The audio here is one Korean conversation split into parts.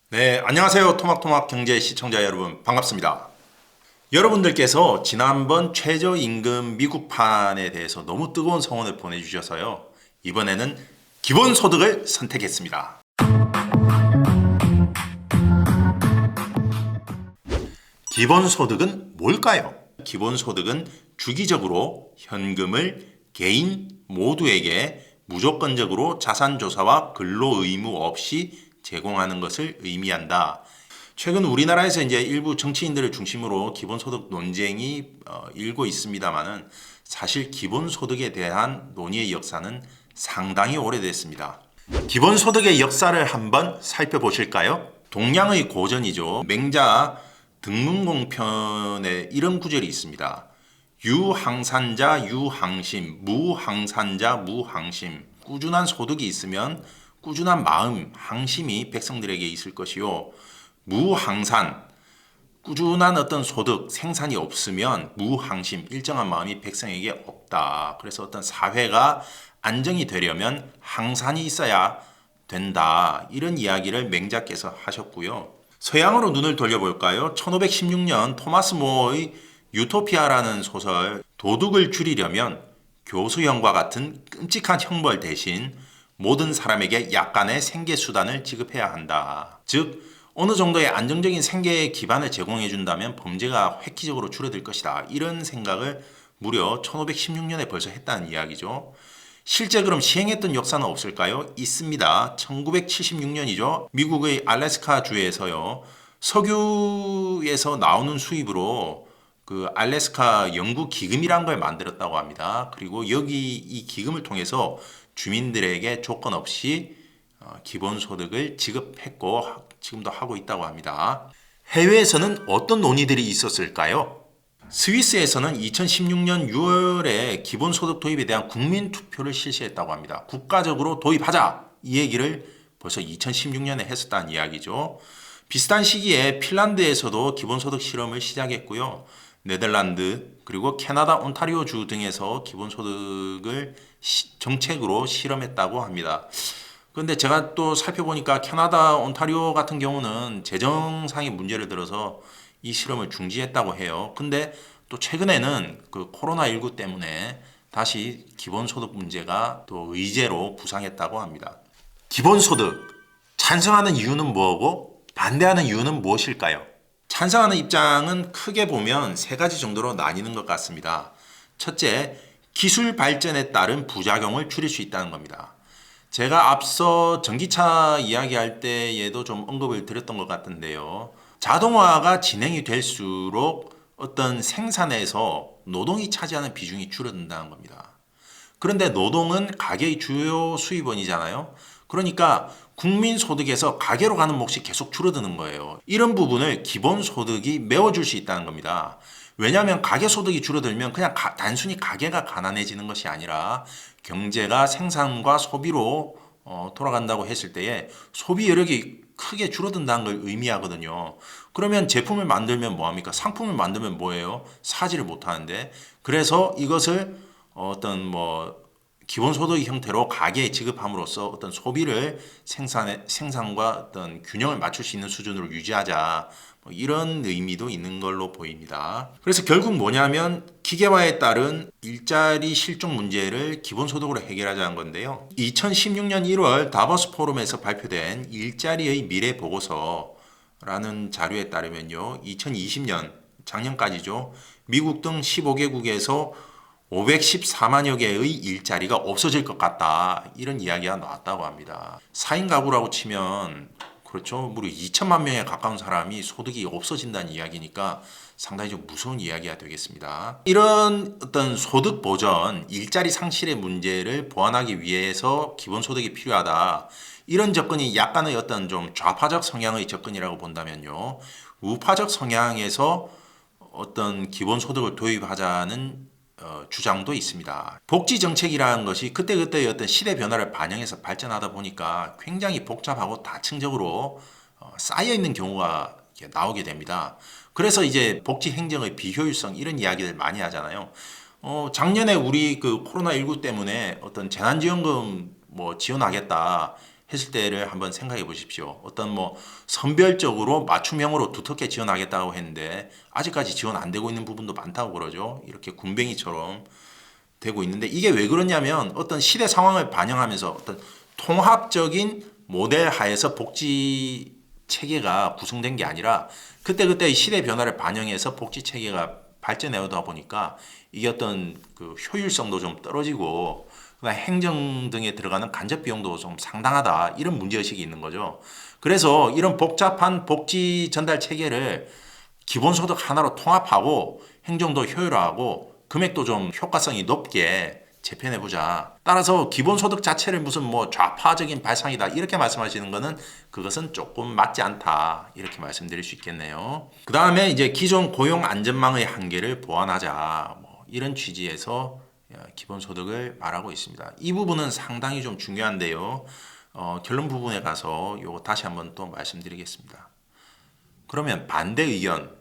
네, 안녕하세요. 토막토막 경제 시청자 여러분, 반갑습니다. 여러분들께서 지난번 최저임금 미국판에 대해서 너무 뜨거운 성원을 보내주셔서요. 이번에는 기본소득을 선택했습니다. 기본소득은 뭘까요? 기본소득은 주기적으로 현금을 개인 모두에게 무조건적으로 자산조사와 근로의무 없이 제공하는 것을 의미한다. 최근 우리나라에서 이제 일부 정치인들을 중심으로 기본소득 논쟁이 일고 있습니다만은 사실 기본소득에 대한 논의의 역사는 상당히 오래됐습니다. 기본소득의 역사를 한번 살펴보실까요? 동양의 고전이죠. 맹자 등문공편에 이런 구절이 있습니다. 유항산자 유항심, 무항산자 무항심. 꾸준한 소득이 있으면 꾸준한 마음, 항심이 백성들에게 있을 것이요. 무항산, 꾸준한 어떤 소득, 생산이 없으면 무항심, 일정한 마음이 백성에게 없다. 그래서 어떤 사회가 안정이 되려면 항산이 있어야 된다. 이런 이야기를 맹자께서 하셨고요. 서양으로 눈을 돌려볼까요? 1516년 토마스 모어의 유토피아라는 소설, 도둑을 줄이려면 교수형과 같은 끔찍한 형벌 대신 모든 사람에게 약간의 생계 수단을 지급해야 한다. 즉 어느 정도의 안정적인 생계의 기반을 제공해 준다면 범죄가 획기적으로 줄어들 것이다. 이런 생각을 무려 1516년에 벌써 했다는 이야기죠. 실제 그럼 시행했던 역사는 없을까요? 있습니다. 1976년이죠. 미국의 알래스카 주에서요. 석유에서 나오는 수입으로 그 알래스카 연구 기금이란 걸 만들었다고 합니다. 그리고 여기 이 기금을 통해서 주민들에게 조건 없이 기본소득을 지급했고 지금도 하고 있다고 합니다. 해외에서는 어떤 논의들이 있었을까요? 스위스에서는 2016년 6월에 기본소득 도입에 대한 국민투표를 실시했다고 합니다. 국가적으로 도입하자! 이 얘기를 벌써 2016년에 했었다는 이야기죠. 비슷한 시기에 핀란드에서도 기본소득 실험을 시작했고요. 네덜란드 그리고 캐나다 온타리오주 등에서 기본소득을 정책으로 실험했다고 합니다. 그런데 제가 또 살펴보니까 캐나다 온타리오 같은 경우는 재정상의 문제를 들어서 이 실험을 중지했다고 해요. 근데 또 최근에는 그 코로나19 때문에 다시 기본소득 문제가 또 의제로 부상했다고 합니다. 기본소득 찬성하는 이유는 뭐고 반대하는 이유는 무엇일까요? 찬성하는 입장은 크게 보면 세 가지 정도로 나뉘는 것 같습니다. 첫째, 기술 발전에 따른 부작용을 줄일 수 있다는 겁니다. 제가 앞서 전기차 이야기할 때에도 좀 언급을 드렸던 것 같은데요. 자동화가 진행이 될수록 어떤 생산에서 노동이 차지하는 비중이 줄어든다는 겁니다. 그런데 노동은 가계의 주요 수입원이잖아요. 그러니까 국민소득에서 가계로 가는 몫이 계속 줄어드는 거예요. 이런 부분을 기본소득이 메워줄 수 있다는 겁니다. 왜냐하면 가계소득이 줄어들면 그냥 단순히 가계가 가난해지는 것이 아니라 경제가 생산과 소비로 돌아간다고 했을 때에 소비 여력이 크게 줄어든다는 걸 의미하거든요. 그러면 제품을 만들면 뭐합니까? 상품을 만들면 뭐예요? 사지를 못하는데. 그래서 이것을 어떤 기본소득 형태로 가계에 지급함으로써 어떤 소비를 생산과 어떤 균형을 맞출 수 있는 수준으로 유지하자. 이런 의미도 있는 걸로 보입니다. 그래서 결국 뭐냐면 기계화에 따른 일자리 실종 문제를 기본소득으로 해결하자는 건데요. 2016년 1월 다보스 포럼에서 발표된 일자리의 미래 보고서라는 자료에 따르면요. 2020년 작년까지죠. 미국 등 15개국에서 514만여 개의 일자리가 없어질 것 같다. 이런 이야기가 나왔다고 합니다. 4인 가구라고 치면 그렇죠. 무려 2천만 명에 가까운 사람이 소득이 없어진다는 이야기니까 상당히 좀 무서운 이야기가 되겠습니다. 이런 어떤 소득 보전, 일자리 상실의 문제를 보완하기 위해서 기본소득이 필요하다. 이런 접근이 약간의 어떤 좀 좌파적 성향의 접근이라고 본다면요. 우파적 성향에서 어떤 기본소득을 도입하자는 주장도 있습니다. 복지 정책이라는 것이 그때그때의 어떤 시대 변화를 반영해서 발전하다 보니까 굉장히 복잡하고 다층적으로 쌓여 있는 경우가 나오게 됩니다. 그래서 이제 복지 행정의 비효율성 이런 이야기들 많이 하잖아요. 작년에 우리 그 코로나19 때문에 어떤 재난지원금 지원하겠다 했을 때를 한번 생각해 보십시오. 어떤 뭐 선별적으로 맞춤형으로 두텁게 지원하겠다고 했는데 아직까지 지원 안 되고 있는 부분도 많다고 그러죠. 이렇게 군뱅이처럼 되고 있는데 이게 왜 그러냐면 어떤 시대 상황을 반영하면서 어떤 통합적인 모델 하에서 복지 체계가 구성된 게 아니라 그때그때 시대 변화를 반영해서 복지 체계가 발전해 오다 보니까 이게 어떤 그 효율성도 좀 떨어지고 그다음 행정 등에 들어가는 간접 비용도 좀 상당하다 이런 문제의식이 있는 거죠. 그래서 이런 복잡한 복지 전달 체계를 기본소득 하나로 통합하고 행정도 효율화하고 금액도 좀 효과성이 높게 재편해보자. 따라서 기본소득 자체를 무슨 뭐 좌파적인 발상이다 이렇게 말씀하시는 거는 그것은 조금 맞지 않다 이렇게 말씀드릴 수 있겠네요. 그 다음에 이제 기존 고용 안전망의 한계를 보완하자 뭐 이런 취지에서 기본소득을 말하고 있습니다. 이 부분은 상당히 좀 중요한데요. 결론 부분에 가서 요거 다시 한번 또 말씀드리겠습니다. 그러면 반대 의견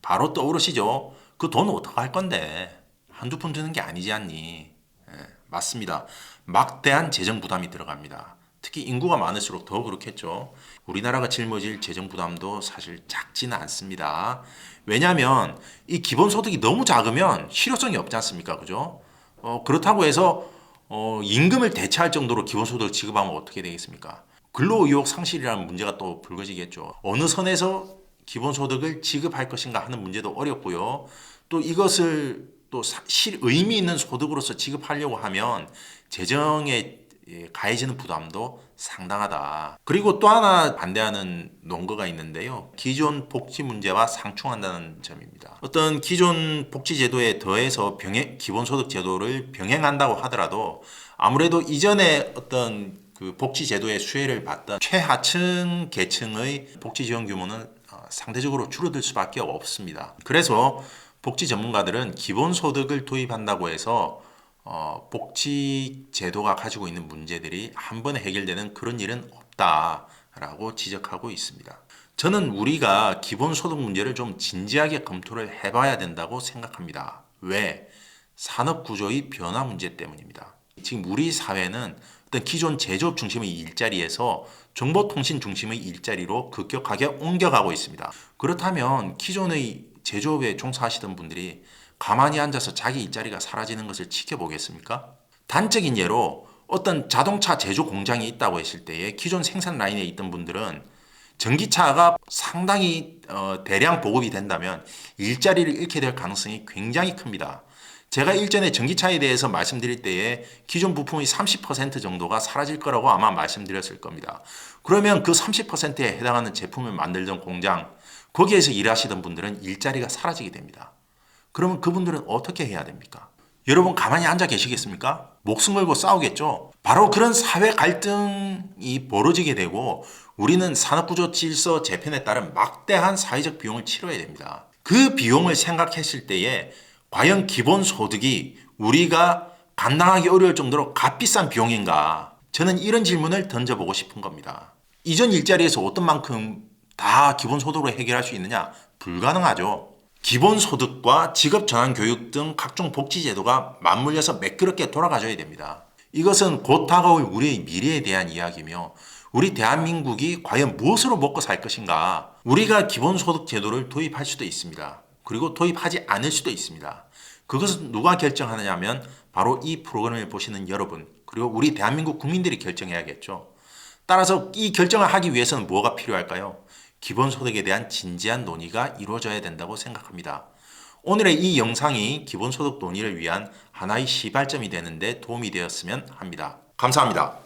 바로 떠오르시죠? 그 돈 어떡할 건데 한두 푼 드는 게 아니지 않니? 맞습니다. 막대한 재정 부담이 들어갑니다. 특히 인구가 많을수록 더 그렇겠죠. 우리나라가 짊어질 재정 부담도 사실 작지는 않습니다. 왜냐하면 이 기본소득이 너무 작으면 실효성이 없지 않습니까? 그죠? 그렇다고 해서 임금을 대체할 정도로 기본소득을 지급하면 어떻게 되겠습니까? 근로의욕 상실이라는 문제가 또 불거지겠죠. 어느 선에서 기본소득을 지급할 것인가 하는 문제도 어렵고요. 또 이것을 또 의미 있는 소득으로서 지급하려고 하면 재정에 가해지는 부담도 상당하다. 그리고 또 하나 반대하는 논거가 있는데요. 기존 복지 문제와 상충한다는 점입니다. 어떤 기존 복지 제도에 더해서 기본소득 제도를 병행한다고 하더라도 아무래도 이전에 어떤 그 복지 제도의 수혜를 받던 최하층 계층의 복지 지원 규모는 상대적으로 줄어들 수밖에 없습니다. 그래서 복지 전문가들은 기본소득을 도입한다고 해서 복지 제도가 가지고 있는 문제들이 한 번에 해결되는 그런 일은 없다라고 지적하고 있습니다. 저는 우리가 기본소득 문제를 좀 진지하게 검토를 해봐야 된다고 생각합니다. 왜? 산업구조의 변화 문제 때문입니다. 지금 우리 사회는 어떤 기존 제조업 중심의 일자리에서 정보통신 중심의 일자리로 급격하게 옮겨가고 있습니다. 그렇다면 기존의 제조업에 종사하시던 분들이 가만히 앉아서 자기 일자리가 사라지는 것을 지켜보겠습니까? 단적인 예로 어떤 자동차 제조 공장이 있다고 했을 때에 기존 생산 라인에 있던 분들은 전기차가 상당히 대량 보급이 된다면 일자리를 잃게 될 가능성이 굉장히 큽니다. 제가 일전에 전기차에 대해서 말씀드릴 때에 기존 부품의 30% 정도가 사라질 거라고 아마 말씀드렸을 겁니다. 그러면 그 30%에 해당하는 제품을 만들던 공장, 거기에서 일하시던 분들은 일자리가 사라지게 됩니다. 그러면 그분들은 어떻게 해야 됩니까? 여러분 가만히 앉아 계시겠습니까? 목숨 걸고 싸우겠죠? 바로 그런 사회 갈등이 벌어지게 되고 우리는 산업구조 질서 재편에 따른 막대한 사회적 비용을 치러야 됩니다. 그 비용을 생각했을 때에 과연 기본소득이 우리가 감당하기 어려울 정도로 값비싼 비용인가? 저는 이런 질문을 던져보고 싶은 겁니다. 이전 일자리에서 어떤 만큼 다 기본소득으로 해결할 수 있느냐? 불가능하죠. 기본소득과 직업전환교육 등 각종 복지제도가 맞물려서 매끄럽게 돌아가줘야 됩니다. 이것은 곧 다가올 우리의 미래에 대한 이야기며 우리 대한민국이 과연 무엇으로 먹고 살 것인가? 우리가 기본소득 제도를 도입할 수도 있습니다. 그리고 도입하지 않을 수도 있습니다. 그것은 누가 결정하느냐면 바로 이 프로그램을 보시는 여러분 그리고 우리 대한민국 국민들이 결정해야겠죠. 따라서 이 결정을 하기 위해서는 뭐가 필요할까요? 기본소득에 대한 진지한 논의가 이루어져야 된다고 생각합니다. 오늘의 이 영상이 기본소득 논의를 위한 하나의 시발점이 되는데 도움이 되었으면 합니다. 감사합니다.